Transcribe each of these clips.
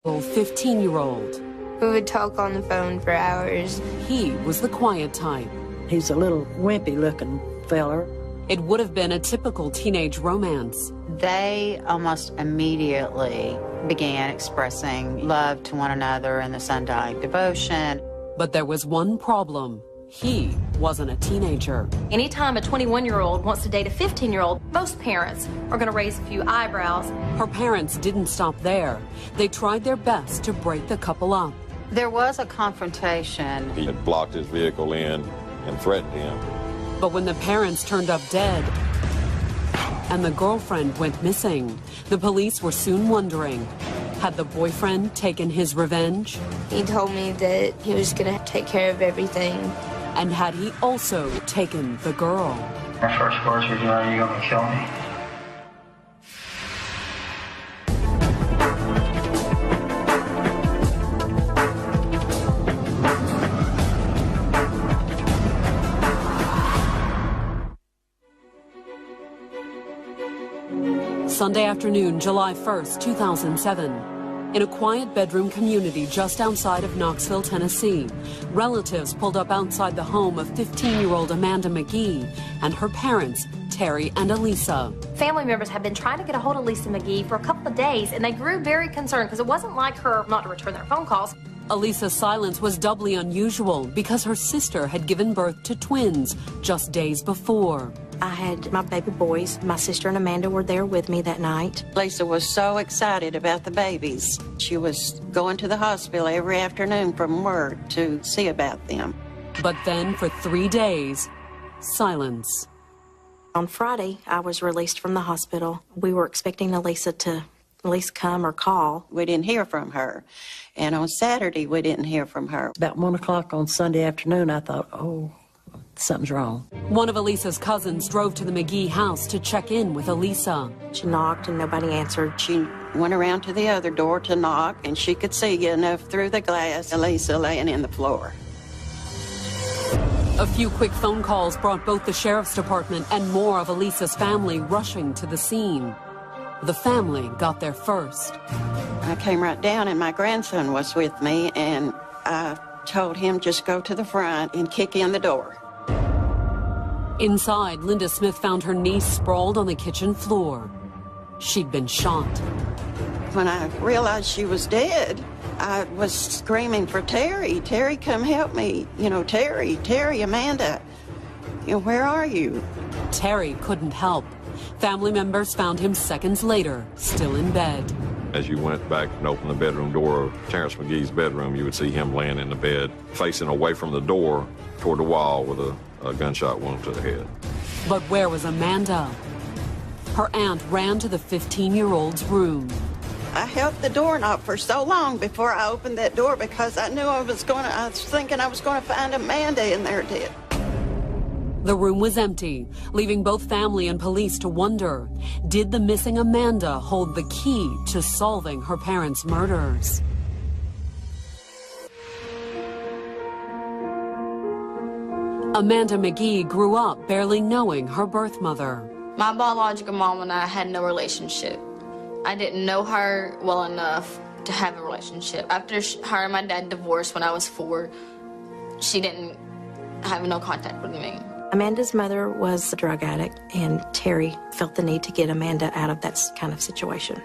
15-year-old. We would talk on the phone for hours. He was the quiet type. He's a little wimpy-looking feller. It would have been a typical teenage romance. They almost immediately began expressing love to one another in this undying devotion. But there was one problem. He wasn't a teenager. Anytime a 21-year-old wants to date a 15-year-old, most parents are going to raise a few eyebrows. Her parents didn't stop there. They tried their best to break the couple up. There was a confrontation. He had blocked his vehicle in and threatened him. But when the parents turned up dead and the girlfriend went missing, the police were soon wondering, had the boyfriend taken his revenge? He told me that he was going to take care of everything. And had he also taken the girl? My first words were, are you going to kill me? Sunday afternoon, July 1st, 2007. In a quiet bedroom community just outside of Knoxville, Tennessee, relatives pulled up outside the home of 15-year-old Amanda McGee and her parents, Terry and Elisa. Family members have been trying to get a hold of Lisa McGee for a couple of days, and they grew very concerned because it wasn't like her not to return their phone calls. Elisa's silence was doubly unusual because her sister had given birth to twins just days before. I had my baby boys. My sister and Amanda were there with me that night. Lisa was so excited about the babies. She was going to the hospital every afternoon from work to see about them. But then for 3 days, silence. On Friday, I was released from the hospital. We were expecting Elisa to at least come or call. We didn't hear from her. And on Saturday, we didn't hear from her. About 1 o'clock on Sunday afternoon, I thought, oh, something's wrong. One of Elisa's cousins drove to the McGee house to check in with Elisa. She knocked and nobody answered. She went around to the other door to knock, and she could see enough through the glass Elisa laying in the floor. A few quick phone calls brought both the sheriff's department and more of Elisa's family rushing to the scene. The family got there first. I came right down, and my grandson was with me, and I told him just go to the front and kick in the door. Inside, Linda Smith found her niece sprawled on the kitchen floor. She'd been shot. When I realized she was dead, I was screaming for Terry. Terry, come help me. You know, Terry, Amanda. You know, where are you? Terry couldn't help. Family members found him seconds later, still in bed. As you went back and opened the bedroom door of Terrence McGee's bedroom, you would see him laying in the bed, facing away from the door toward the wall with a gunshot wound to the head. But where was Amanda? Her aunt ran to the 15-year-old's room. I held the doorknob for so long before I opened that door because I knew I was thinking I was going to find Amanda in there dead. The room was empty, leaving both family and police to wonder, did the missing Amanda hold the key to solving her parents' murders? Amanda McGee grew up barely knowing her birth mother. My biological mom and I had no relationship. I didn't know her well enough to have a relationship. After her and my dad divorced when I was 4, she didn't have no contact with me. Amanda's mother was a drug addict, and Terry felt the need to get Amanda out of that kind of situation.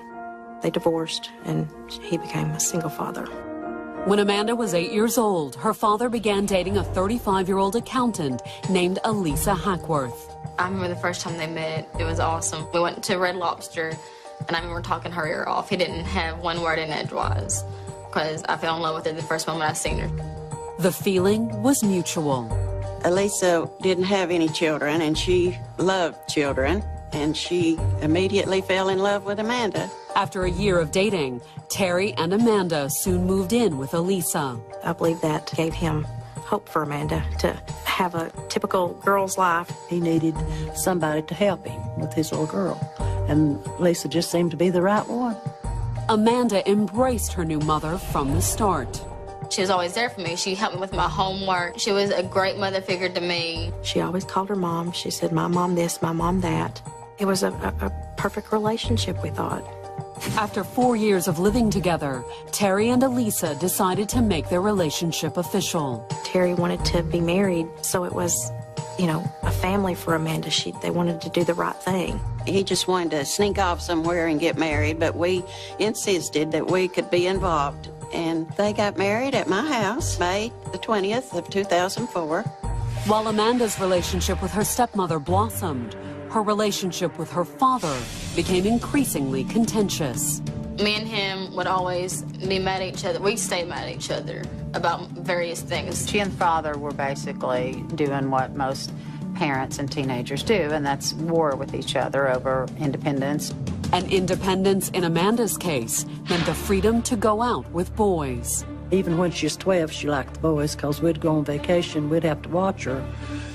They divorced, and he became a single father. When Amanda was 8 years old, her father began dating a 35-year-old accountant named Elisa Hackworth. I remember the first time they met. It was awesome. We went to Red Lobster, and I remember talking her ear off. He didn't have one word in edgewise, because I fell in love with her the first moment I seen her. The feeling was mutual. Elisa didn't have any children, and she loved children, and she immediately fell in love with Amanda. After a year of dating, Terry and Amanda soon moved in with Elisa. I believe that gave him hope for Amanda to have a typical girl's life. He needed somebody to help him with his little girl, and Lisa just seemed to be the right one. Amanda embraced her new mother from the start. She was always there for me. She helped me with my homework. She was a great mother figure to me. She always called her mom. She said, my mom this, my mom that. It was a perfect relationship, we thought. After 4 years of living together, Terry and Elisa decided to make their relationship official. Terry wanted to be married, so it was, a family for Amanda. They wanted to do the right thing. He just wanted to sneak off somewhere and get married, but we insisted that we could be involved. And they got married at my house, May the 20th of 2004. While Amanda's relationship with her stepmother blossomed, her relationship with her father became increasingly contentious. Me and him would always be mad at each other. We'd stay mad at each other about various things. She and father were basically doing what most parents and teenagers do, and that's war with each other over independence. And independence in Amanda's case meant the freedom to go out with boys. Even when she was 12, she liked the boys because we'd go on vacation. We'd have to watch her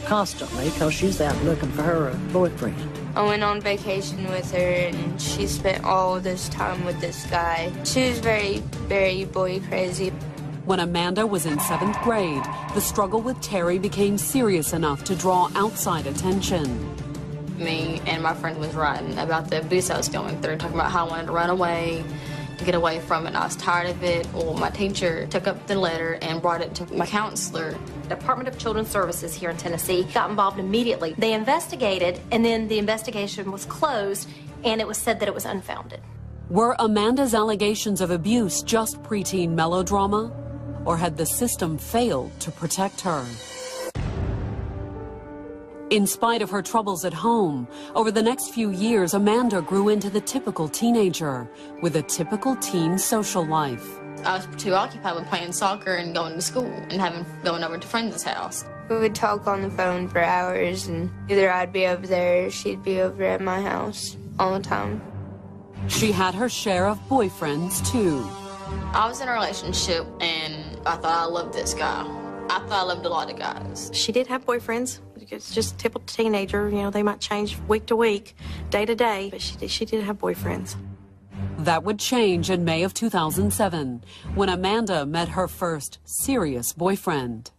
constantly because she's out looking for her a boyfriend. I went on vacation with her, and she spent all this time with this guy. She was very, very boy crazy. When Amanda was in 7th grade, the struggle with Terry became serious enough to draw outside attention. Me and my friend was writing about the abuse I was going through, talking about how I wanted to run away, to get away from it, and I was tired of it. Well, my teacher took up the letter and brought it to my counselor. Department of Children's Services here in Tennessee got involved immediately. They investigated, and then the investigation was closed, and it was said that it was unfounded. Were Amanda's allegations of abuse just preteen melodrama, or had the system failed to protect her? In spite of her troubles at home, over the next few years, Amanda grew into the typical teenager with a typical teen social life. I was too occupied with playing soccer and going to school and going over to friends' house. We would talk on the phone for hours, and either I'd be over there or she'd be over at my house all the time. She had her share of boyfriends, too. I was in a relationship, and I thought I loved this guy. I thought I loved a lot of guys. She did have boyfriends. It's just a typical teenager. They might change week to week, day to day, but she did have boyfriends. That would change in May of 2007, when Amanda met her first serious boyfriend.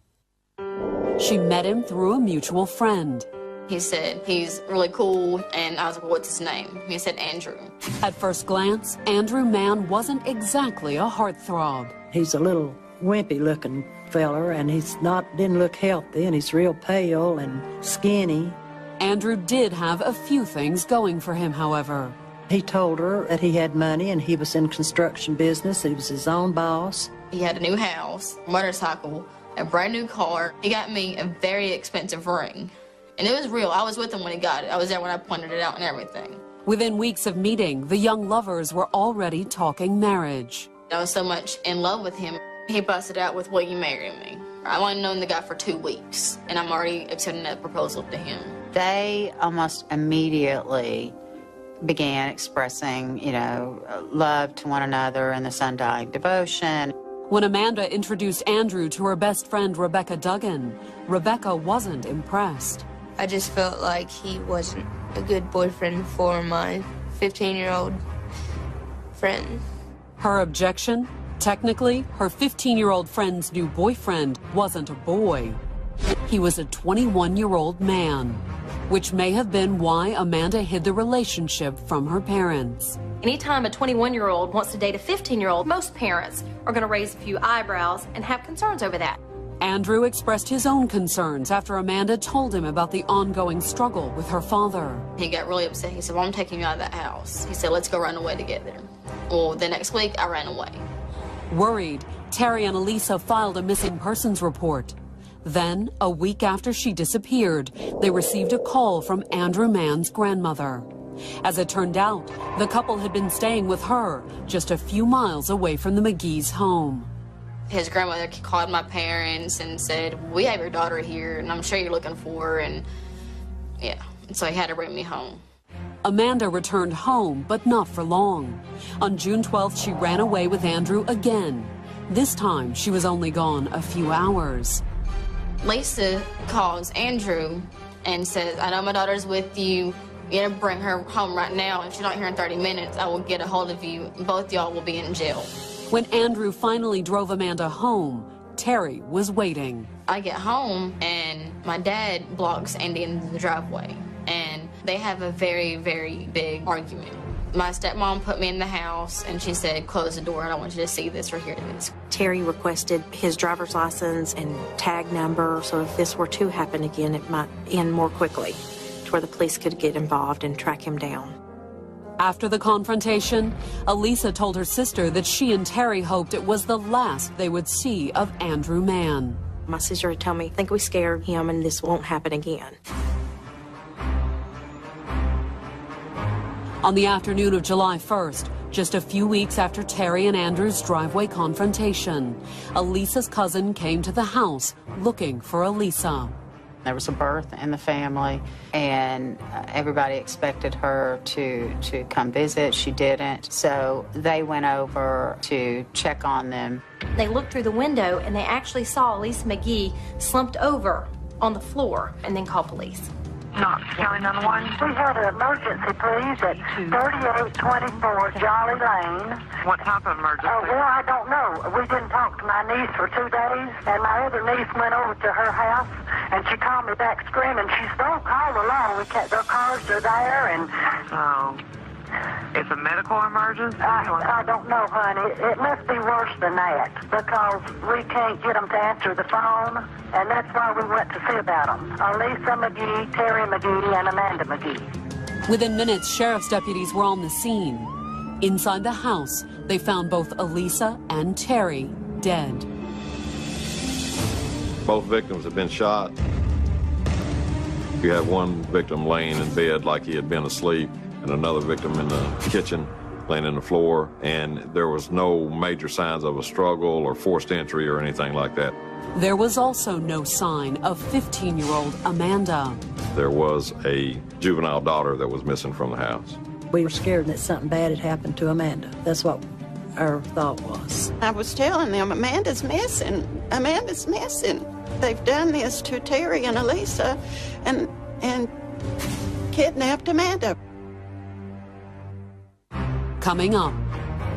She met him through a mutual friend. He said he's really cool, and I was like, what's his name? He said Andrew. At first glance, Andrew Mann wasn't exactly a heartthrob. He's a little wimpy-looking feller, and didn't look healthy, and he's real pale and skinny. Andrew did have a few things going for him, however. He told her that he had money and he was in construction business. He was his own boss. He had a new house, motorcycle, a brand new car. He got me a very expensive ring. And it was real. I was with him when he got it. I was there when I pointed it out and everything. Within weeks of meeting, the young lovers were already talking marriage. I was so much in love with him. He busted out with, will you marry me? I've only known the guy for 2 weeks, and I'm already accepting a proposal to him. They almost immediately began expressing, love to one another and this undying devotion. When Amanda introduced Andrew to her best friend, Rebecca Duggan, Rebecca wasn't impressed. I just felt like he wasn't a good boyfriend for my 15-year-old friend. Her objection? Technically, her 15-year-old friend's new boyfriend wasn't a boy. He was a 21-year-old man, which may have been why Amanda hid the relationship from her parents. Anytime a 21-year-old wants to date a 15-year-old, most parents are going to raise a few eyebrows and have concerns over that. Andrew expressed his own concerns after Amanda told him about the ongoing struggle with her father. He got really upset. He said, well, I'm taking you out of that house. He said, let's go run away together. Well, the next week, I ran away. Worried, Terry and Elisa filed a missing persons report. Then, a week after she disappeared, they received a call from Andrew Mann's grandmother. As it turned out, the couple had been staying with her just a few miles away from the McGee's home. His grandmother called my parents and said, we have your daughter here, and I'm sure you're looking for her, and yeah, and so he had to bring me home. Amanda returned home, but not for long. On June 12th, she ran away with Andrew again. This time, she was only gone a few hours. Lisa calls Andrew and says, I know my daughter's with you. You gotta bring her home right now. If she's not here in 30 minutes, I will get a hold of you. Both y'all will be in jail. When Andrew finally drove Amanda home, Terry was waiting. I get home, and my dad blocks Andy in the driveway. And they have a very, very big argument. My stepmom put me in the house, and she said, close the door. I don't want you to see this or hear this. Terry requested his driver's license and tag number, so if this were to happen again, it might end more quickly, to where the police could get involved and track him down. After the confrontation, Elisa told her sister that she and Terry hoped it was the last they would see of Andrew Mann. My sister had told me, I think we scared him and this won't happen again. On the afternoon of July 1st, just a few weeks after Terry and Andrew's driveway confrontation, Elisa's cousin came to the house looking for Elisa. There was a birth in the family, and everybody expected her to come visit. She didn't, so they went over to check on them. They looked through the window, and they actually saw Elisa McGee slumped over on the floor and then called police. Knox County 911. We had an emergency, please, at 3824 Jolly Lane. What type of emergency? Oh, well, I don't know. We didn't talk to my niece for 2 days, and my other niece went over to her house, and she called me back screaming. She said, don't call alone. Their cars are there, and... Oh. It's a medical emergency? I don't know, honey. It must be worse than that, because we can't get them to answer the phone, and that's why we went to see about them. Elisa McGee, Terry McGee, and Amanda McGee. Within minutes, sheriff's deputies were on the scene. Inside the house, they found both Elisa and Terry dead. Both victims had been shot. You had one victim laying in bed like he had been asleep, and another victim in the kitchen, laying on the floor, and there was no major signs of a struggle or forced entry or anything like that. There was also no sign of 15-year-old Amanda. There was a juvenile daughter that was missing from the house. We were scared that something bad had happened to Amanda. That's what our thought was. I was telling them, Amanda's missing. Amanda's missing. They've done this to Terry and Elisa and kidnapped Amanda. Coming up,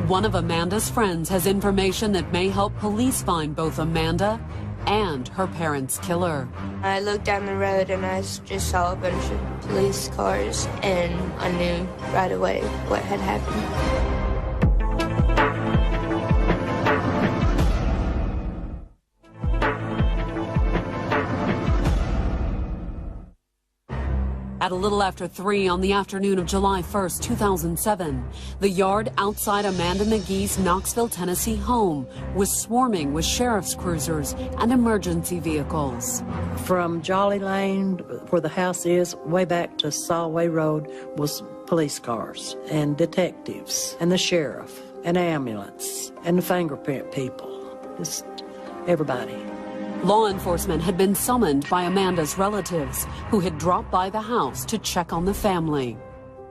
one of Amanda's friends has information that may help police find both Amanda and her parents' killer. I looked down the road and I just saw a bunch of police cars, and I knew right away what had happened. At a little after 3 on the afternoon of July 1st, 2007, the yard outside Amanda McGee's Knoxville, Tennessee home was swarming with sheriff's cruisers and emergency vehicles. From Jolly Lane, where the house is, way back to Solway Road was police cars and detectives and the sheriff and ambulance and the fingerprint people, just everybody. Law enforcement had been summoned by Amanda's relatives, who had dropped by the house to check on the family.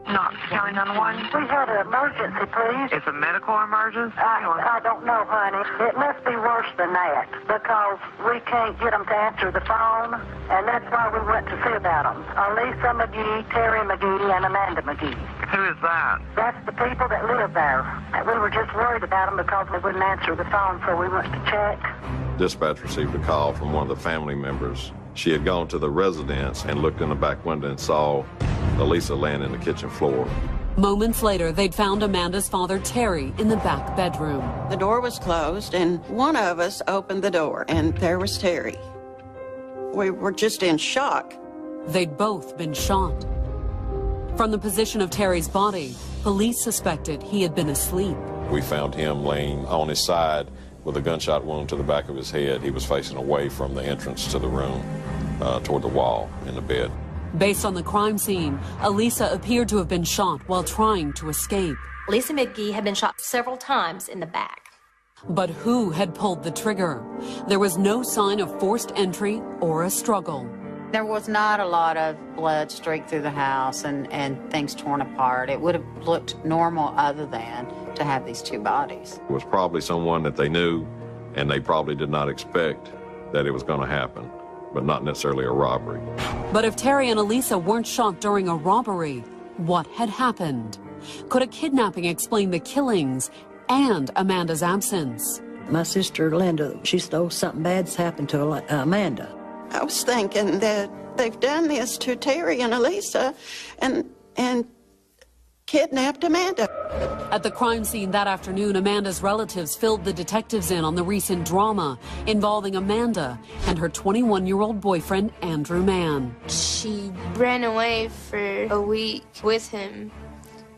Knox County 911. We had an emergency, please. It's a medical emergency? I don't know, honey. It must be worse than that, because we can't get them to answer the phone, and that's why we went to see about them. Elisa McGee, Terry McGee, and Amanda McGee. Who is that? That's the people that live there. We were just worried about them because they wouldn't answer the phone, so we went to check. Dispatch received a call from one of the family members. She had gone to the residence and looked in the back window and saw Elisa laying in the kitchen floor. Moments later, they'd found Amanda's father, Terry, in the back bedroom. The door was closed, and one of us opened the door, and there was Terry. We were just in shock. They'd both been shot. From the position of Terry's body, police suspected he had been asleep. We found him laying on his side with a gunshot wound to the back of his head. He was facing away from the entrance to the room, toward the wall in the bed. Based on the crime scene, Elisa appeared to have been shot while trying to escape. Elisa McGee had been shot several times in the back. But who had pulled the trigger? There was no sign of forced entry or a struggle. There was not a lot of blood streaked through the house and things torn apart. It would have looked normal other than to have these two bodies. It was probably someone that they knew, and they probably did not expect that it was going to happen, but not necessarily a robbery. But if Terry and Elisa weren't shot during a robbery, what had happened? Could a kidnapping explain the killings and Amanda's absence? My sister Linda, she thought something bad's happened to Amanda. I was thinking that they've done this to Terry and Elisa, and kidnapped Amanda. At the crime scene that afternoon, Amanda's relatives filled the detectives in on the recent drama involving Amanda and her 21-year-old boyfriend, Andrew Mann. She ran away for a week with him,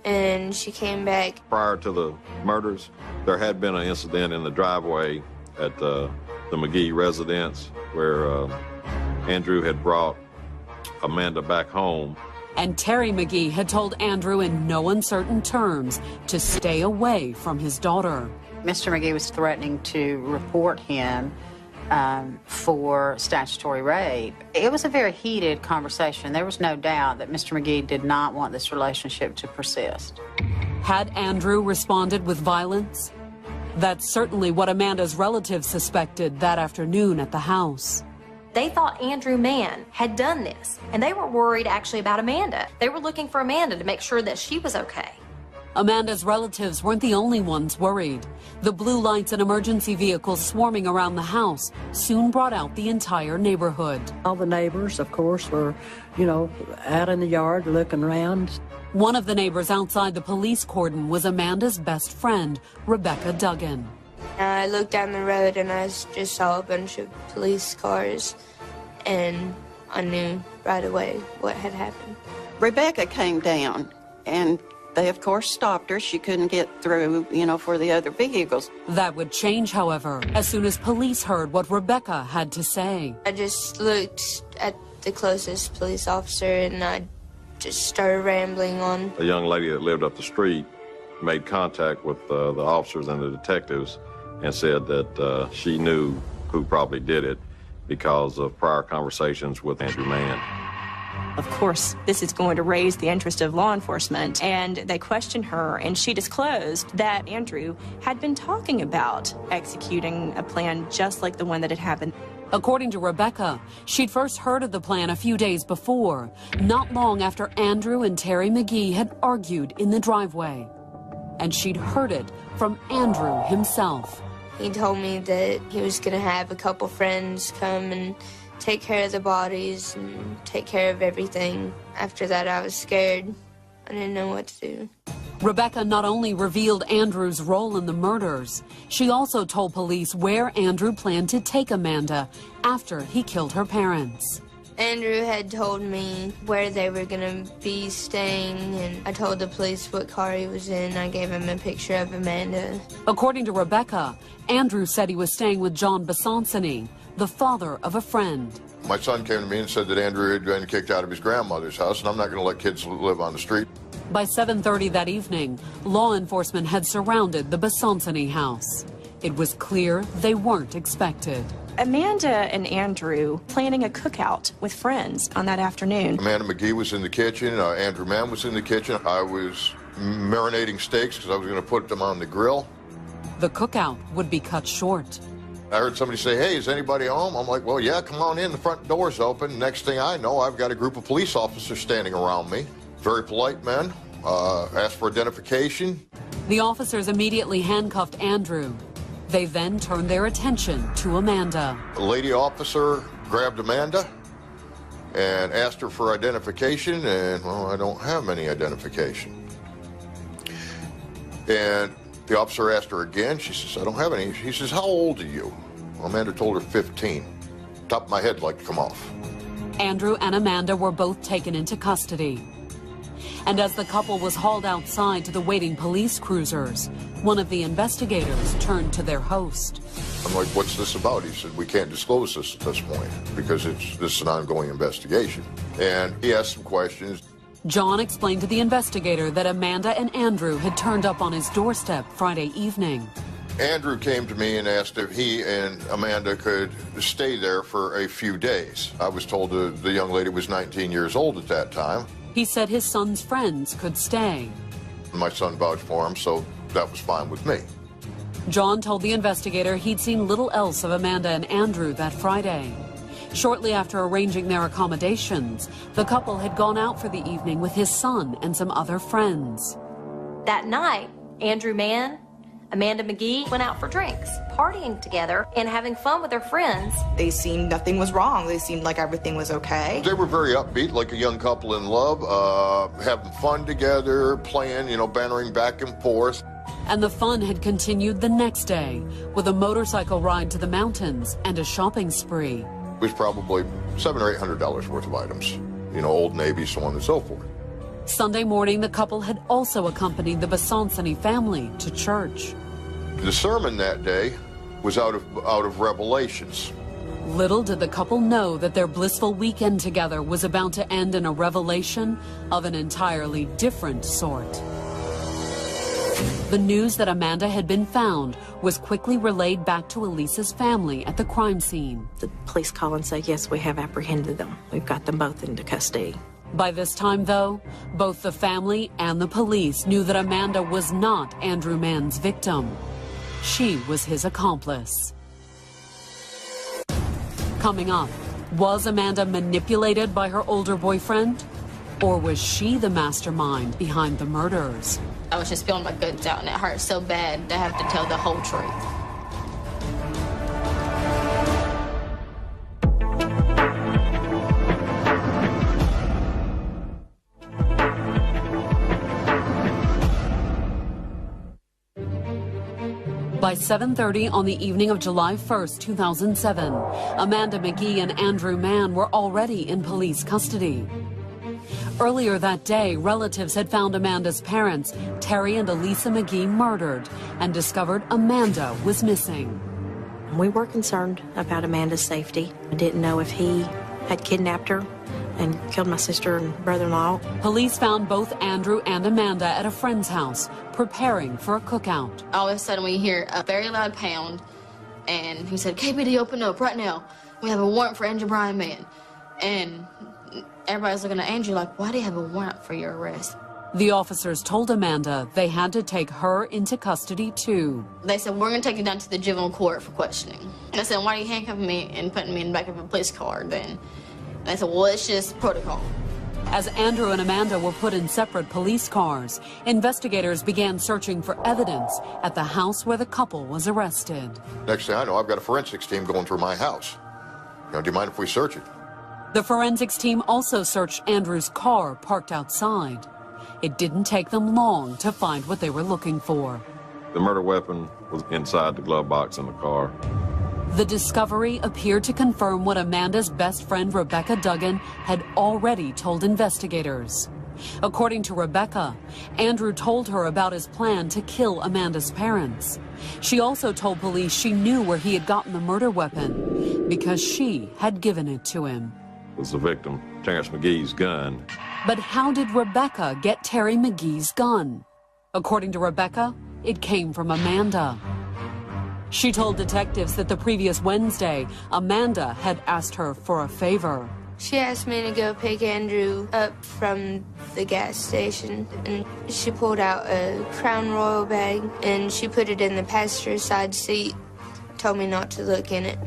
and she came back. Prior to the murders, there had been an incident in the driveway at the McGee residence where Andrew had brought Amanda back home. And Terry McGee had told Andrew in no uncertain terms to stay away from his daughter. Mr. McGee was threatening to report him for statutory rape. It was a very heated conversation. There was no doubt that Mr. McGee did not want this relationship to persist. Had Andrew responded with violence? That's certainly what Amanda's relatives suspected that afternoon at the house. They thought Andrew Mann had done this, and they were worried actually about Amanda. They were looking for Amanda to make sure that she was okay. Amanda's relatives weren't the only ones worried. The blue lights and emergency vehicles swarming around the house soon brought out the entire neighborhood. All the neighbors, of course, were, out in the yard looking around. One of the neighbors outside the police cordon was Amanda's best friend, Rebecca Duggan. I looked down the road and I just saw a bunch of police cars, and I knew right away what had happened. Rebecca came down, and they, of course, stopped her. She couldn't get through, for the other vehicles. That would change, however, as soon as police heard what Rebecca had to say. I just looked at the closest police officer and I just started rambling on. A young lady that lived up the street made contact with the officers and the detectives and said that she knew who probably did it because of prior conversations with Andrew Mann. Of course, this is going to raise the interest of law enforcement, and they questioned her, and she disclosed that Andrew had been talking about executing a plan just like the one that had happened. According to Rebecca, she'd first heard of the plan a few days before, not long after Andrew and Terry McGee had argued in the driveway. And she'd heard it from Andrew himself. He told me that he was going to have a couple friends come and take care of the bodies and take care of everything. After that, I was scared. I didn't know what to do. Rebecca not only revealed Andrew's role in the murders, she also told police where Andrew planned to take Amanda after he killed her parents. Andrew had told me where they were going to be staying, and I told the police what car he was in. I gave him a picture of Amanda. According to Rebecca, Andrew said he was staying with John Bassonsony, the father of a friend. My son came to me and said that Andrew had been kicked out of his grandmother's house, and I'm not going to let kids live on the street. By 7:30 that evening, law enforcement had surrounded the Bassonsony house. It was clear they weren't expected. Amanda and Andrew planning a cookout with friends on that afternoon. Amanda McGee was in the kitchen. Andrew Mann was in the kitchen. I was marinating steaks because I was going to put them on the grill. The cookout would be cut short. I heard somebody say, "Hey, is anybody home?" I'm like, "Well, yeah, come on in. The front door's open." Next thing I know, I've got a group of police officers standing around me. Very polite men. Asked for identification. The officers immediately handcuffed Andrew. They then turned their attention to Amanda. A lady officer grabbed Amanda and asked her for identification, and, well, I don't have any identification. And the officer asked her again. She says, "I don't have any." He says, "How old are you?" Well, Amanda told her 15. Top of my head like to come off. Andrew and Amanda were both taken into custody. And as the couple was hauled outside to the waiting police cruisers, one of the investigators turned to their host. I'm like, "What's this about?" He said, "We can't disclose this at this point because this is an ongoing investigation." And he asked some questions. John explained to the investigator that Amanda and Andrew had turned up on his doorstep Friday evening. Andrew came to me and asked if he and Amanda could stay there for a few days. I was told the young lady was 19 years old at that time. He said his son's friends could stay. My son vouched for him, so that was fine with me. John told the investigator he'd seen little else of Amanda and Andrew that Friday. Shortly after arranging their accommodations, the couple had gone out for the evening with his son and some other friends. That night, Andrew Mann Amanda McGee went out for drinks, partying together and having fun with her friends. They seemed nothing was wrong. They seemed like everything was okay. They were very upbeat, like a young couple in love, having fun together, playing, bantering back and forth. And the fun had continued the next day with a motorcycle ride to the mountains and a shopping spree. It was probably $700 or $800 worth of items, Old Navy, so on and so forth. Sunday morning, the couple had also accompanied the Besancini family to church. The sermon that day was out of Revelations. Little did the couple know that their blissful weekend together was about to end in a revelation of an entirely different sort. The news that Amanda had been found was quickly relayed back to Elisa's family at the crime scene. The police call and say, yes, we have apprehended them. We've got them both into custody. By this time, though, both the family and the police knew that Amanda was not Andrew Mann's victim. She was his accomplice. Coming up, was Amanda manipulated by her older boyfriend? Or was she the mastermind behind the murders? I was just spilling my guts out, and it hurt so bad to have to tell the whole truth. By 7:30 on the evening of July 1st, 2007, Amanda McGee and Andrew Mann were already in police custody. Earlier that day, relatives had found Amanda's parents, Terry and Elisa McGee, murdered and discovered Amanda was missing. We were concerned about Amanda's safety. I didn't know if he had kidnapped her and killed my sister and brother-in-law. Police found both Andrew and Amanda at a friend's house, preparing for a cookout. All of a sudden, we hear a very loud pound, and he said, KPD, open up right now. We have a warrant for Andrew Bryan Mann. And everybody's looking at Andrew like, why do you have a warrant for your arrest? The officers told Amanda they had to take her into custody, too. They said, we're going to take you down to the juvenile court for questioning. And I said, why are you handcuffing me and putting me in the back of a police car then? And they said, well, it's just protocol. As Andrew and Amanda were put in separate police cars, investigators began searching for evidence at the house where the couple was arrested. Next thing I know, I've got a forensics team going through my house. Do you mind if we search it? The forensics team also searched Andrew's car parked outside. It didn't take them long to find what they were looking for. The murder weapon was inside the glove box in the car. The discovery appeared to confirm what Amanda's best friend, Rebecca Duggan, had already told investigators. According to Rebecca, Andrew told her about his plan to kill Amanda's parents. She also told police she knew where he had gotten the murder weapon because she had given it to him. It was the victim, Terrence McGee's gun. But how did Rebecca get Terry McGee's gun? According to Rebecca, it came from Amanda. She told detectives that the previous Wednesday, Amanda had asked her for a favor. She asked me to go pick Andrew up from the gas station, and she pulled out a Crown Royal bag, and she put it in the passenger side seat, told me not to look in it.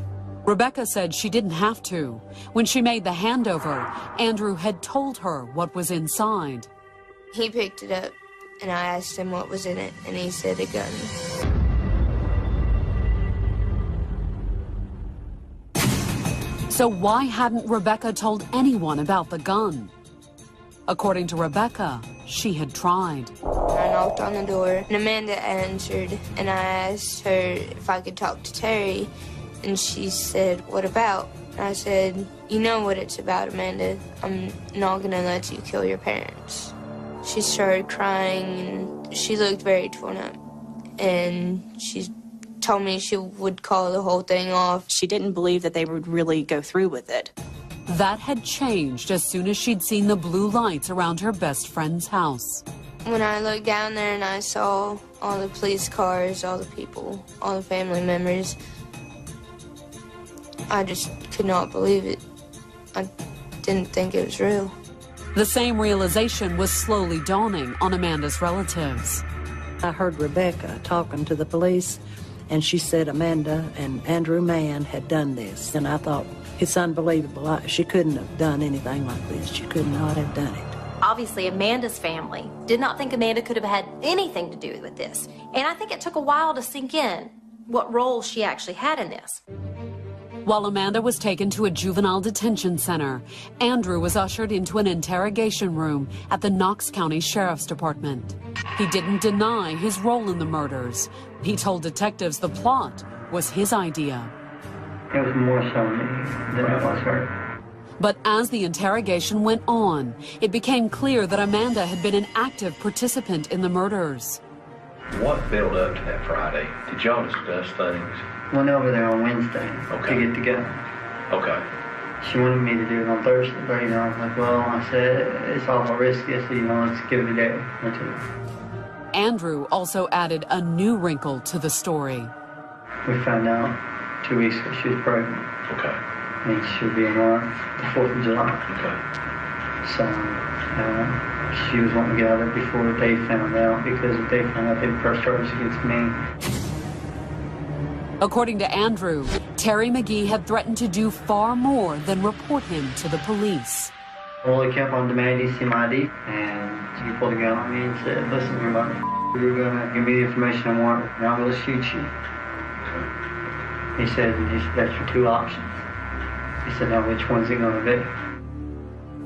Rebecca said she didn't have to. When she made the handover, Andrew had told her what was inside. He picked it up, and I asked him what was in it, and he said a gun. So why hadn't Rebecca told anyone about the gun? According to Rebecca, she had tried. I knocked on the door, and Amanda answered, and I asked her if I could talk to Terry, and she said, what about? And I said, you know what it's about, Amanda. I'm not gonna let you kill your parents. She started crying, and she looked very torn up, and she told me she would call the whole thing off. She didn't believe that they would really go through with it. That had changed as soon as she'd seen the blue lights around her best friend's house. When I looked down there and I saw all the police cars, all the people, all the family members, I just could not believe it. I didn't think it was real. The same realization was slowly dawning on Amanda's relatives. I heard Rebecca talking to the police, and she said Amanda and Andrew Mann had done this. And I thought, it's unbelievable. She couldn't have done anything like this. She could not have done it. Obviously, Amanda's family did not think Amanda could have had anything to do with this. And I think it took a while to sink in what role she actually had in this. While Amanda was taken to a juvenile detention center, Andrew was ushered into an interrogation room at the Knox County Sheriff's Department. He didn't deny his role in the murders. He told detectives the plot was his idea. It was more so me than it was her. But as the interrogation went on, it became clear that Amanda had been an active participant in the murders. What built up to that Friday? Did y'all discuss things? Went over there on Wednesday to get together. Okay. She wanted me to do it on Thursday, but I was like, well, I said, it's awful risky, so let's give it a day or two. Andrew also added a new wrinkle to the story. We found out 2 weeks ago she was pregnant. Okay. And she would be in the 4th of July. Okay. So she was wanting to get out of it before they found out, because if they found out, they'd press charges against me. According to Andrew, Terry McGee had threatened to do far more than report him to the police. Well, he kept on demanding to see my ID, and he pulled a gun on me and said, listen here, buddy, you're going to give me the information I want, and I'm going to shoot you. He said, that's your two options. He said, now which one's it going to be?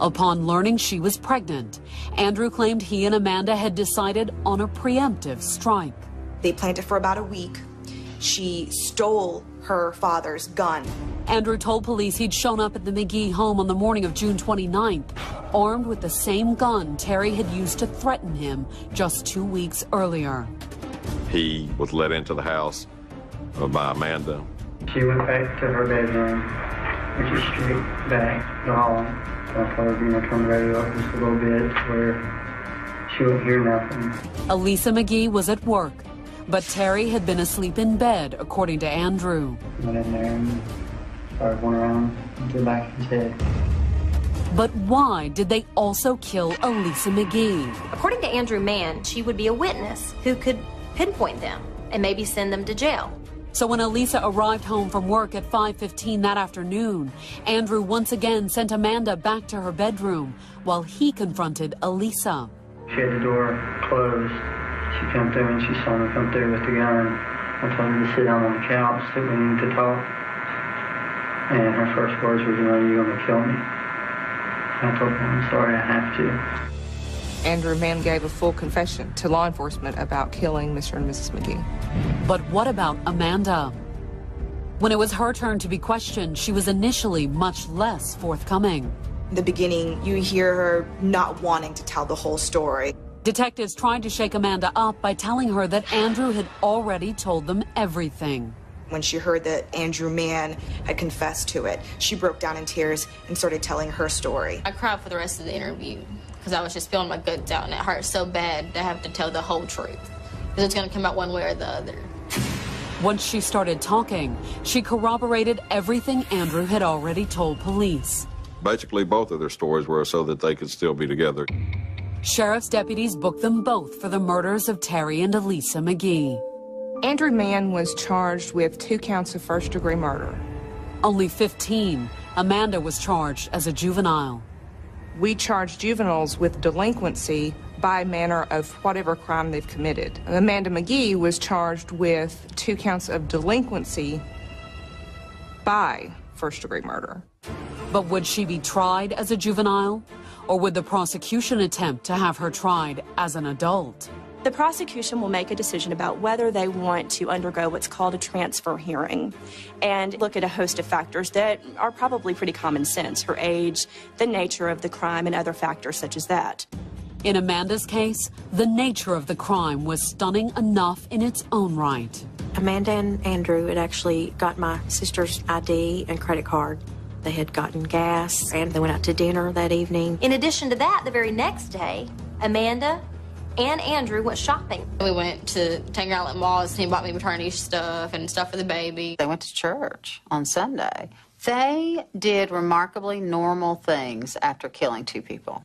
Upon learning she was pregnant, Andrew claimed he and Amanda had decided on a preemptive strike. They planned it for about a week. She stole her father's gun. Andrew told police he'd shown up at the McGee home on the morning of June 29th, armed with the same gun Terry had used to threaten him just 2 weeks earlier. He was let into the house by Amanda. She went back to her bedroom, which is straight back the hall. I told her, turn the radio up just a little bit where she wouldn't hear nothing. Elisa McGee was at work, but Terry had been asleep in bed, according to Andrew. Went in there and started going around to the back of his head. But why did they also kill Elisa McGee? According to Andrew Mann, she would be a witness who could pinpoint them and maybe send them to jail. So when Elisa arrived home from work at 5:15 that afternoon, Andrew once again sent Amanda back to her bedroom while he confronted Elisa. She had the door closed. She come through and she saw me come through with the gun. I told her to sit down on the couch that we needed to talk. And her first words were, you're going to kill me. I told her, I'm sorry, I have to. Andrew Mann gave a full confession to law enforcement about killing Mr. and Mrs. McGee. But what about Amanda? When it was her turn to be questioned, she was initially much less forthcoming. In the beginning, you hear her not wanting to tell the whole story. Detectives tried to shake Amanda up by telling her that Andrew had already told them everything. When she heard that Andrew Mann had confessed to it, she broke down in tears and started telling her story. I cried for the rest of the interview because I was just feeling my guts out, and it hurt so bad to have to tell the whole truth because it's going to come out one way or the other. Once she started talking, she corroborated everything Andrew had already told police. Basically, both of their stories were so that they could still be together. Sheriff's deputies booked them both for the murders of Terry and Elisa McGee. Andrew Mann was charged with 2 counts of first-degree murder. Only 15, Amanda was charged as a juvenile. We charge juveniles with delinquency by manner of whatever crime they've committed. Amanda McGee was charged with 2 counts of delinquency by first-degree murder. But would she be tried as a juvenile? Or would the prosecution attempt to have her tried as an adult? The prosecution will make a decision about whether they want to undergo what's called a transfer hearing and look at a host of factors that are probably pretty common sense: her age, the nature of the crime, and other factors such as that. In Amanda's case, the nature of the crime was stunning enough in its own right. Amanda and Andrew had actually got my sister's ID and credit card. They had gotten gas, and they went out to dinner that evening. In addition to that, the very next day, Amanda and Andrew went shopping. We went to Tanger Outlet Malls, and he bought me maternity stuff and stuff for the baby. They went to church on Sunday. They did remarkably normal things after killing 2 people.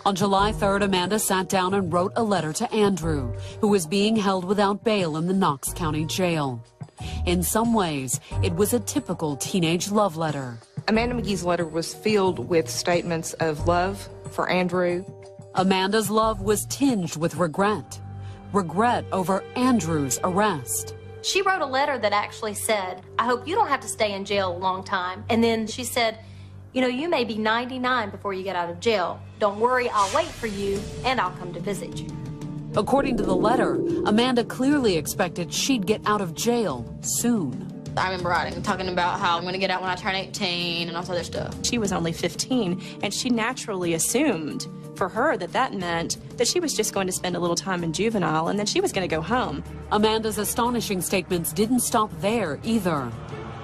On July 3rd, Amanda sat down and wrote a letter to Andrew, who was being held without bail in the Knox County Jail. In some ways, it was a typical teenage love letter. Amanda McGee's letter was filled with statements of love for Andrew. Amanda's love was tinged with regret. Regret over Andrew's arrest. She wrote a letter that actually said, I hope you don't have to stay in jail a long time. And then she said, you know, you may be 99 before you get out of jail. Don't worry, I'll wait for you, and I'll come to visit you. According to the letter, Amanda clearly expected she'd get out of jail soon. I remember writing, talking about how I'm going to get out when I turn 18 and all this other stuff. She was only 15, and she naturally assumed for her that that meant that she was just going to spend a little time in juvenile and then she was going to go home. Amanda's astonishing statements didn't stop there either.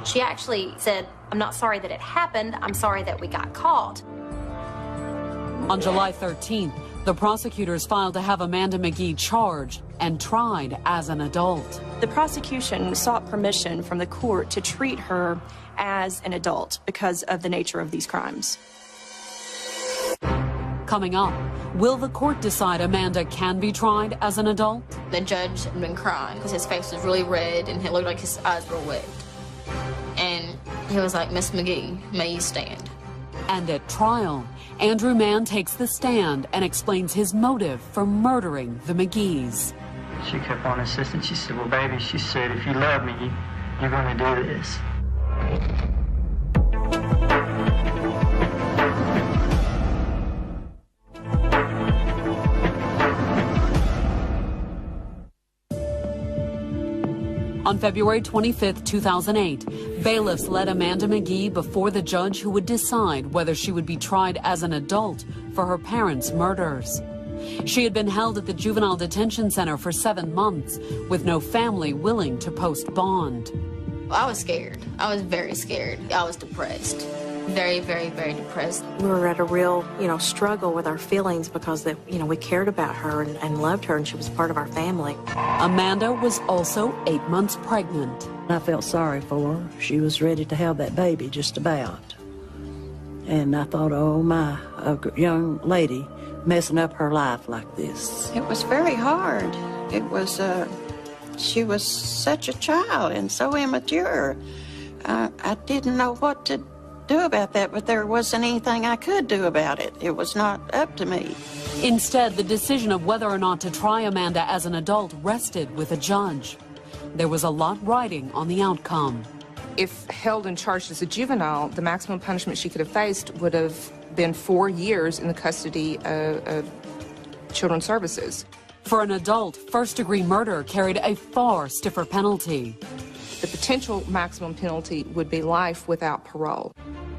She actually said, I'm not sorry that it happened, I'm sorry that we got caught. On July 13th, the prosecutors filed to have Amanda McGee charged and tried as an adult. The prosecution sought permission from the court to treat her as an adult because of the nature of these crimes. Coming up, will the court decide Amanda can be tried as an adult? The judge had been crying because his face was really red and it looked like his eyes were wet. And he was like, Miss McGee, may you stand. And at trial, Andrew Mann takes the stand and explains his motive for murdering the McGees. She kept on insisting. She said, well, baby, she said, if you love me, you're going to do this. On February 25, 2008, bailiffs led Amanda McGee before the judge who would decide whether she would be tried as an adult for her parents' murders. She had been held at the Juvenile Detention Center for 7 months, with no family willing to post bond. I was scared. I was very scared. I was depressed. Very, very, very depressed. We were at a real, struggle with our feelings because that, we cared about her and loved her, and she was part of our family. Amanda was also 8 months pregnant. I felt sorry for her. She was ready to have that baby just about. And I thought, oh my, a young lady messing up her life like this. It was very hard. It was, she was such a child and so immature. I didn't know what to do about that, but there wasn't anything I could do about it. It was not up to me. Instead, the decision of whether or not to try Amanda as an adult rested with a judge. There was a lot riding on the outcome. If held and charged as a juvenile, the maximum punishment she could have faced would have been 4 years in the custody of Children's Services. For an adult, first-degree murder carried a far stiffer penalty. The potential maximum penalty would be life without parole.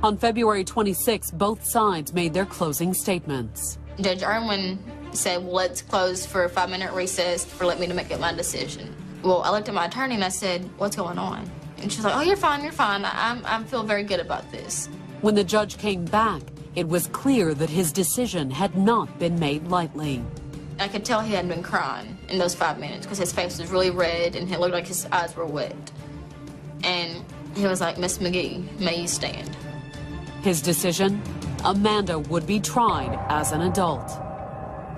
On February 26, both sides made their closing statements. Judge Irwin said, well, let's close for a 5-minute recess for let me to make my decision. Well, I looked at my attorney and I said, what's going on? And she's like, oh, you're fine, you're fine. I feel very good about this. When the judge came back, it was clear that his decision had not been made lightly. I could tell he hadn't been crying in those 5 minutes because his face was really red and it looked like his eyes were wet. And he was like, Miss McGee, may you stand. His decision? Amanda would be tried as an adult.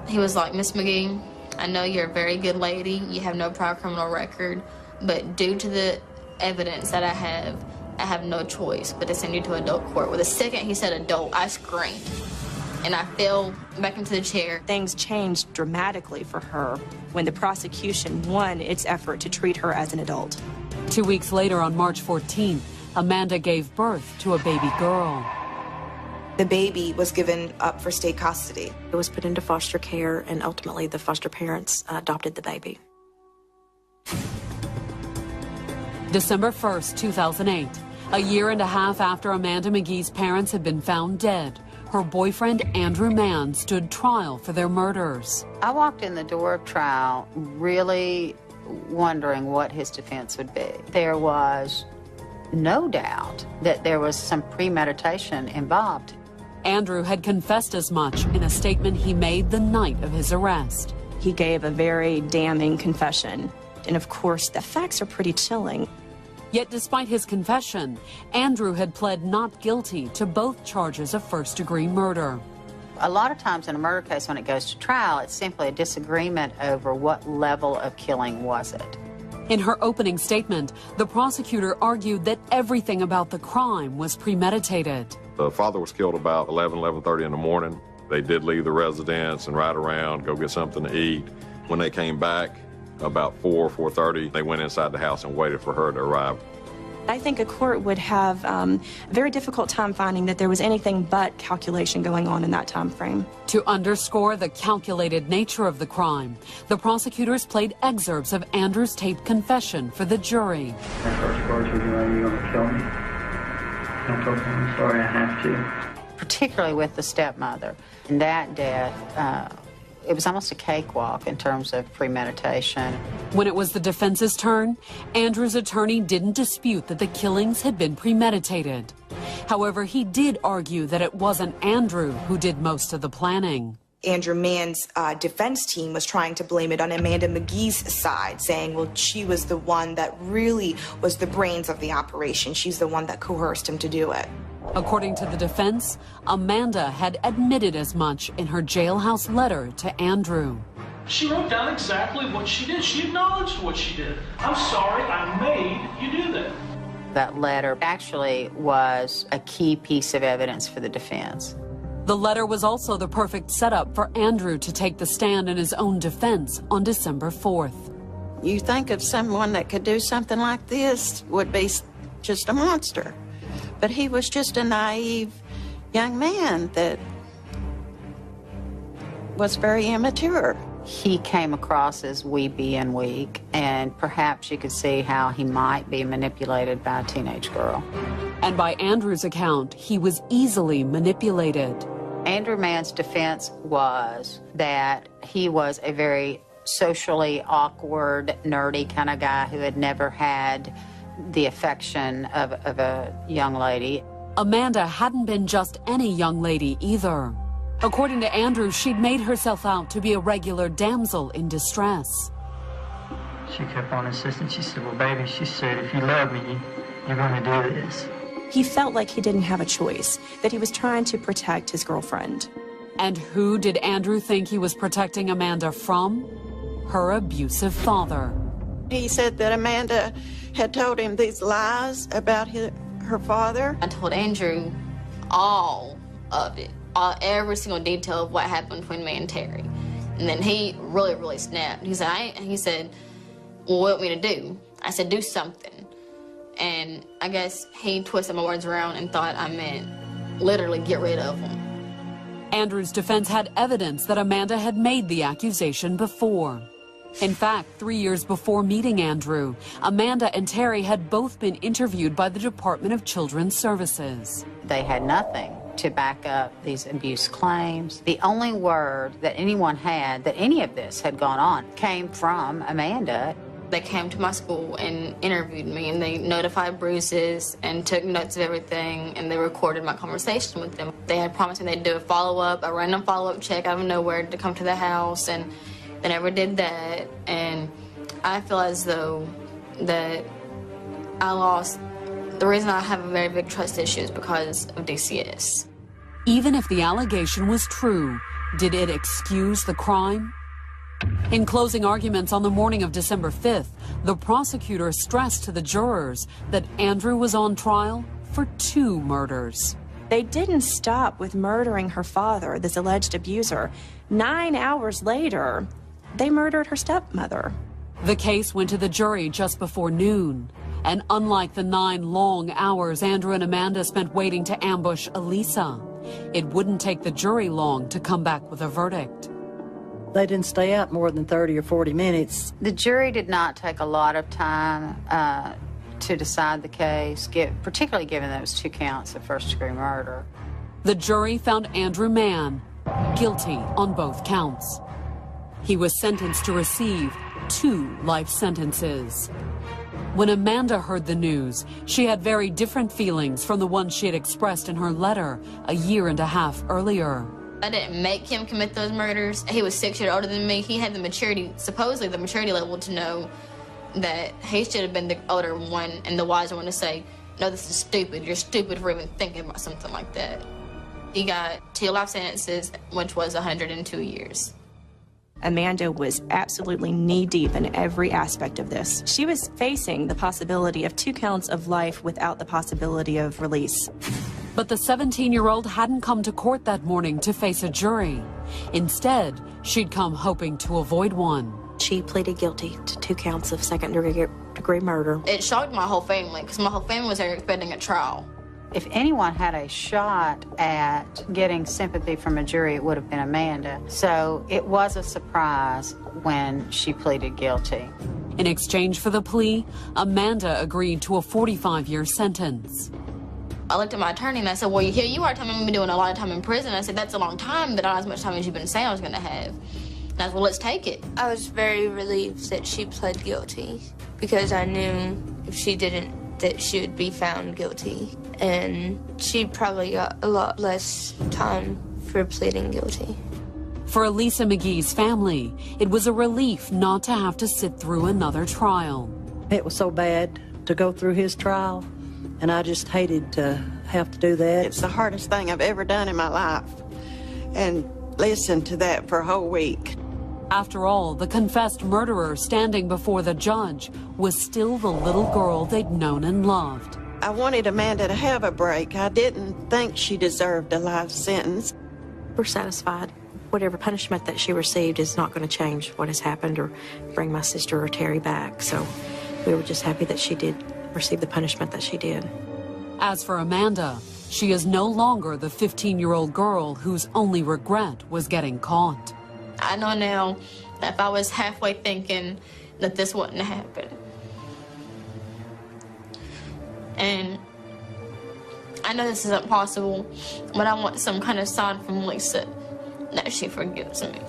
He was like, Miss McGee, I know you're a very good lady. You have no prior criminal record. But due to the evidence that I have no choice but to send you to adult court. Well, the second he said adult, I screamed. And I fell back into the chair. Things changed dramatically for her when the prosecution won its effort to treat her as an adult. 2 weeks later, on March 14th, Amanda gave birth to a baby girl. The baby was given up for state custody. It was put into foster care, and ultimately the foster parents adopted the baby. December 1st, 2008, a year and a half after Amanda McGee's parents had been found dead, her boyfriend, Andrew Mann, stood trial for their murders. I walked in the door of trial really wondering what his defense would be. There was no doubt that there was some premeditation involved. Andrew had confessed as much in a statement he made the night of his arrest. He gave a very damning confession. And of course, the facts are pretty chilling. Yet despite his confession, Andrew had pled not guilty to both charges of first-degree murder. A lot of times in a murder case, when it goes to trial, it's simply a disagreement over what level of killing was it. In her opening statement, the prosecutor argued that everything about the crime was premeditated. The father was killed about 11:30 in the morning. They did leave the residence and ride around, go get something to eat. When they came back, about 4:30, they went inside the house and waited for her to arrive. I think a court would have a very difficult time finding that there was anything but calculation going on in that time frame. To underscore the calculated nature of the crime, the prosecutors played excerpts of Andrew's taped confession for the jury. My first words were, "You're going to kill me." I told him, "I'm sorry, I have to." Particularly with the stepmother. In that death, it was almost a cakewalk in terms of premeditation. When it was the defense's turn, Andrew's attorney didn't dispute that the killings had been premeditated. However, he did argue that it wasn't Andrew who did most of the planning. Andrew Mann's defense team was trying to blame it on Amanda McGee's side, saying, well, she was the one that really was the brains of the operation. She's the one that coerced him to do it. According to the defense, Amanda had admitted as much in her jailhouse letter to Andrew. She wrote down exactly what she did. She acknowledged what she did. "I'm sorry, I made you do that." That letter actually was a key piece of evidence for the defense. The letter was also the perfect setup for Andrew to take the stand in his own defense on December 4th. You think of someone that could do something like this would be just a monster. But he was just a naive young man that was very immature. He came across as weepy and weak, and perhaps you could see how he might be manipulated by a teenage girl. And by Andrew's account, he was easily manipulated. Andrew Mann's defense was that he was a very socially awkward, nerdy kind of guy who had never had the affection of a young lady. Amanda hadn't been just any young lady either. According to Andrew, she'd made herself out to be a regular damsel in distress. She kept on insisting. She said, "Well, baby," she said, "if you love me, you're going to do this." He felt like he didn't have a choice, that he was trying to protect his girlfriend. And who did Andrew think he was protecting Amanda from? Her abusive father. He said that Amanda had told him these lies about her father. I told Andrew all of it, every single detail of what happened between me and Terry. And then he really snapped. He said, "Well, what do you want me to do?" I said, "Do something." And I guess he twisted my words around and thought I meant literally get rid of him. Andrew's defense had evidence that Amanda had made the accusation before. In fact, 3 years before meeting Andrew, Amanda and Terry had both been interviewed by the Department of Children's Services. They had nothing to back up these abuse claims. The only word that anyone had that any of this had gone on came from Amanda. They came to my school and interviewed me, and they notified bruises and took notes of everything, and they recorded my conversation with them. They had promised me they'd do a follow-up, a random follow-up check out of nowhere to come to the house, and they never did that. And I feel as though that I lost. The reason I have a very big trust issue is because of DCS. Even if the allegation was true, did it excuse the crime? In closing arguments on the morning of December 5th, the prosecutor stressed to the jurors that Andrew was on trial for 2 murders. They didn't stop with murdering her father, this alleged abuser. 9 hours later, they murdered her stepmother. The case went to the jury just before noon. And unlike the 9 long hours Andrew and Amanda spent waiting to ambush Elisa, it wouldn't take the jury long to come back with a verdict. They didn't stay out more than 30 or 40 minutes. The jury did not take a lot of time to decide the case, particularly given those 2 counts of first-degree murder. The jury found Andrew Mann guilty on both counts. He was sentenced to receive 2 life sentences. When Amanda heard the news, she had very different feelings from the ones she had expressed in her letter a 1.5 years earlier. I didn't make him commit those murders. He was 6 years older than me. He had the maturity, supposedly the maturity level, to know that he should have been the older one and the wiser one to say, "No, this is stupid. You're stupid for even thinking about something like that." He got 2 life sentences, which was 102 years. Amanda was absolutely knee-deep in every aspect of this. She was facing the possibility of 2 counts of life without the possibility of release. But the 17-year-old hadn't come to court that morning to face a jury. Instead, she'd come hoping to avoid one. She pleaded guilty to 2 counts of second-degree murder. It shocked my whole family because my whole family was there expecting a trial. If anyone had a shot at getting sympathy from a jury, it would have been Amanda. So it was a surprise when she pleaded guilty. In exchange for the plea, Amanda agreed to a 45-year sentence. I looked at my attorney and I said, well, here you are telling me I'm doing a lot of time in prison. I said, that's a long time, but not as much time as you've been saying I was going to have. And I said, well, let's take it. I was very relieved that she pled guilty because I knew if she didn't, that she would be found guilty. And she probably got a lot less time for pleading guilty. For Elisa McGee's family, it was a relief not to have to sit through another trial. It was so bad to go through his trial, and I just hated to have to do that. It's the hardest thing I've ever done in my life. And listen to that for a whole week. After all, the confessed murderer standing before the judge was still the little girl they'd known and loved. I wanted Amanda to have a break. I didn't think she deserved a life sentence. We're satisfied. Whatever punishment that she received is not going to change what has happened or bring my sister or Terry back. So we were just happy that she did receive the punishment that she did. As for Amanda, she is no longer the 15-year-old girl whose only regret was getting caught. I know now that if I was halfway thinking that this wouldn't happen. And I know this isn't possible, but I want some kind of sign from Lisa that she forgives me.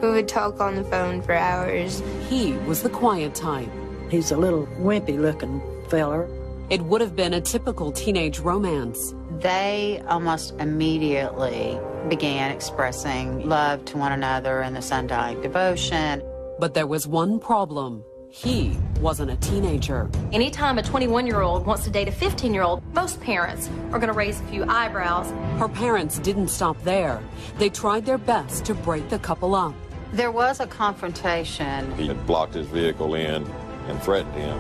We would talk on the phone for hours. He was the quiet type. He's a little wimpy-looking feller. It would have been a typical teenage romance. They almost immediately began expressing love to one another and this undying devotion. But there was one problem. He wasn't a teenager. Anytime a 21-year-old wants to date a 15-year-old, most parents are going to raise a few eyebrows. Her parents didn't stop there. They tried their best to break the couple up. There was a confrontation. He had blocked his vehicle in and threatened him.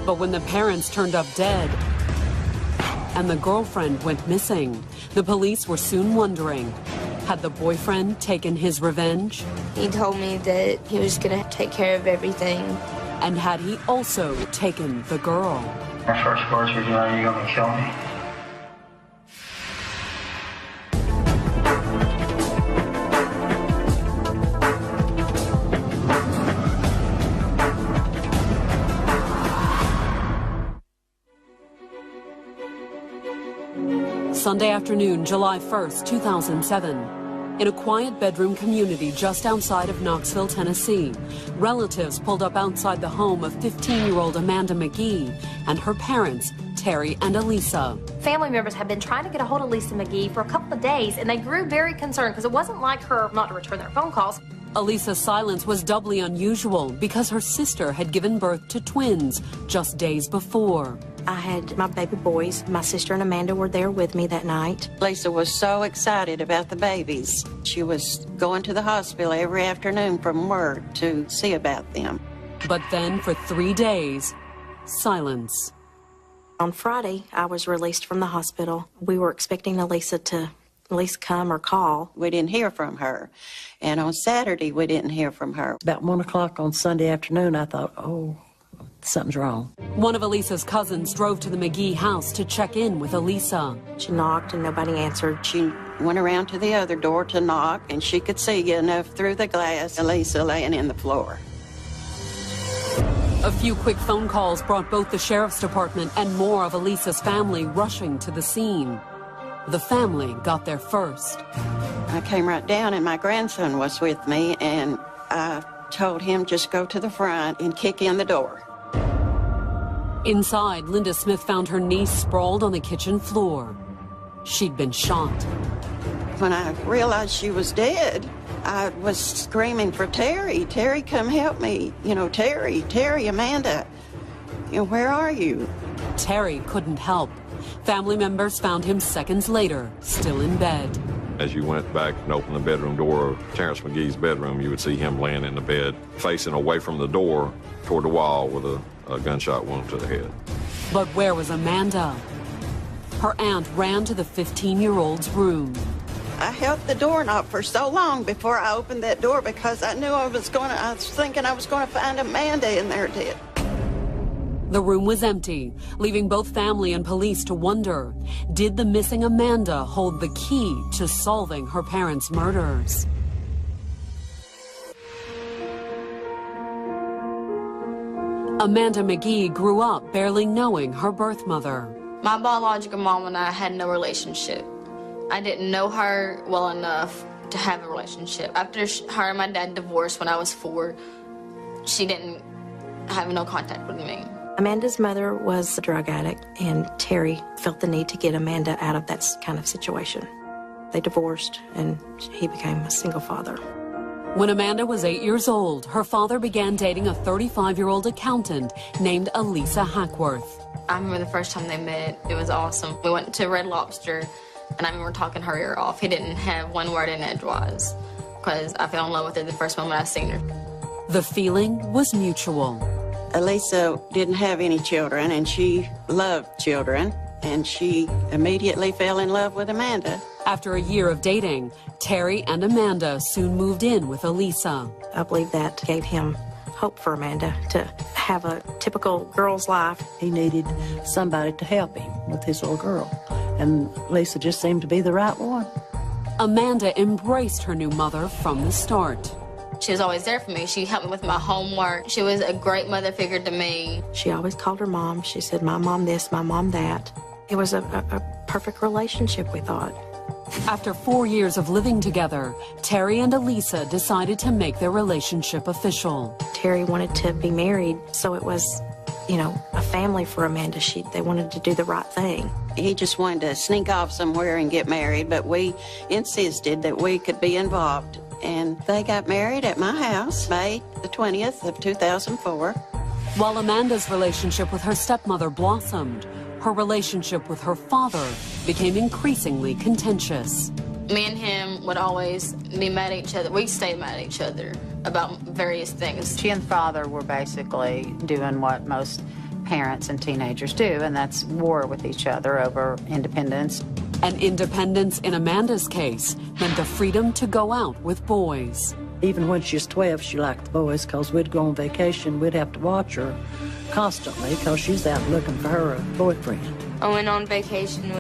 But when the parents turned up dead and the girlfriend went missing, the police were soon wondering, had the boyfriend taken his revenge? He told me that he was going to take care of everything. And had he also taken the girl? My first words were, are you going to kill me? Sunday afternoon, July 1st, 2007. In a quiet bedroom community just outside of Knoxville, Tennessee, relatives pulled up outside the home of 15-year-old Amanda McGee and her parents, Terry and Elisa. Family members have been trying to get a hold of Lisa McGee for a couple of days, and they grew very concerned because it wasn't like her not to return their phone calls. Elisa's silence was doubly unusual because her sister had given birth to twins just days before. I had my baby boys. My sister and Amanda were there with me that night. Lisa was so excited about the babies. She was going to the hospital every afternoon from work to see about them. But then for 3 days, silence. On Friday, I was released from the hospital. We were expecting Elisa to at least come or call. We didn't hear from her. And on Saturday, we didn't hear from her. About 1 o'clock on Sunday afternoon, I thought, oh, something's wrong. One of Elisa's cousins drove to the McGee house to check in with Elisa. She knocked and nobody answered. She went around to the other door to knock, and she could see enough through the glass Elisa laying in the floor. A few quick phone calls brought both the sheriff's department and more of Elisa's family rushing to the scene. The family got there first. I came right down and my grandson was with me, and I told him just go to the front and kick in the door. Inside, Linda Smith found her niece sprawled on the kitchen floor. She'd been shot. When I realized she was dead, I was screaming for Terry. Terry, come help me. You know, Terry, Amanda. You know, where are you? Terry couldn't help. Family members found him seconds later, still in bed. As you went back and opened the bedroom door of Terrence McGee's bedroom, you would see him laying in the bed, facing away from the door toward the wall with a gunshot wound to the head. But where was Amanda? Her aunt ran to the 15-year-old's room. I held the doorknob for so long before I opened that door because I knew I was thinking I was going to find Amanda in there dead. The room was empty, leaving both family and police to wonder, did the missing Amanda hold the key to solving her parents' murders? Amanda McGee grew up barely knowing her birth mother. My biological mom and I had no relationship. I didn't know her well enough to have a relationship. After her and my dad divorced when I was 4, she didn't have no contact with me. Amanda's mother was a drug addict, and Terry felt the need to get Amanda out of that kind of situation. They divorced, and he became a single father. When Amanda was 8 years old, her father began dating a 35-year-old accountant named Elisa Hackworth. I remember the first time they met. It was awesome. We went to Red Lobster, and I remember talking her ear off. He didn't have one word in edgewise, because I fell in love with her the first moment I seen her. The feeling was mutual. Elisa didn't have any children, and she loved children, and she immediately fell in love with Amanda. After a year of dating, Terry and Amanda soon moved in with Elisa. I believe that gave him hope for Amanda to have a typical girl's life. He needed somebody to help him with his little girl, and Lisa just seemed to be the right one. Amanda embraced her new mother from the start. She was always there for me. She helped me with my homework. She was a great mother figure to me. She always called her mom. She said, my mom this, my mom that. It was a perfect relationship, we thought. After 4 years of living together, Terry and Elisa decided to make their relationship official. Terry wanted to be married, so it was, you know, a family for Amanda. They wanted to do the right thing. He just wanted to sneak off somewhere and get married, but we insisted that we could be involved. And they got married at my house, May the 20th of 2004. While Amanda's relationship with her stepmother blossomed, her relationship with her father became increasingly contentious. Me and him would always be mad at each other. We stayed mad at each other about various things. She and father were basically doing what most parents and teenagers do, and that's war with each other over independence. And independence in Amanda's case meant the freedom to go out with boys. Even when she was 12, she liked the boys because we'd go on vacation. We'd have to watch her constantly because she's out looking for her a boyfriend. I went on vacation